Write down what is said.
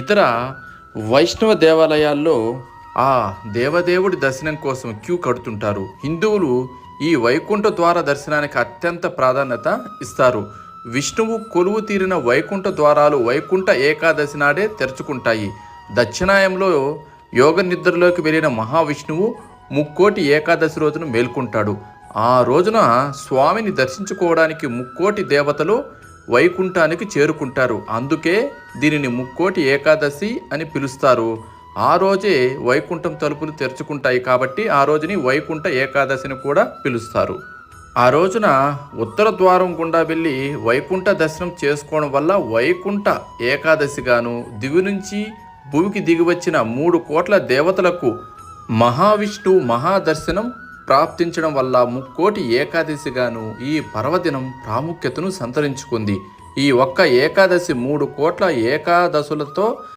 ఇతర వైష్ణవ దేవాలయాల్లో ఆ దేవదేవుడి దర్శనం కోసం క్యూ కడుతుంటారు. హిందువులు ఈ వైకుంఠ ద్వార దర్శనానికి అత్యంత ప్రాధాన్యత ఇస్తారు. విష్ణువు కొలువు తీరిన వైకుంఠ ద్వారాలు వైకుంఠ ఏకాదశి నాడే తెరుచుకుంటాయి. దక్షిణాయంలో యోగ నిద్రలోకి వెళ్ళిన మహావిష్ణువు ముక్కోటి ఏకాదశి రోజున మేల్కొంటాడు. ఆ రోజున స్వామిని దర్శించుకోవడానికి ముక్కోటి దేవతలు వైకుంఠానికి చేరుకుంటారు. అందుకే దీనిని ముక్కోటి ఏకాదశి అని పిలుస్తారు. ఆ రోజే వైకుంఠం తలుపులు తెరుచుకుంటాయి కాబట్టి ఆ రోజుని వైకుంఠ ఏకాదశిని కూడా పిలుస్తారు. ఆ రోజున ఉత్తర ద్వారం గుండా వెళ్ళి వైకుంఠ దర్శనం చేసుకోవడం వల్ల వైకుంఠ ఏకాదశిగాను, దివి నుంచి భూమికి దిగివచ్చిన 3 కోట్ల దేవతలకు మహావిష్ణువు మహాదర్శనం ప్రాప్తించడం వల్ల ముక్కోటి ఏకాదశిగాను ఈ పర్వదినం ప్రాముఖ్యతను సంతరించుకుంది. ఈ ఒక్క ఏకాదశి 3 కోట్ల ఏకాదశులతో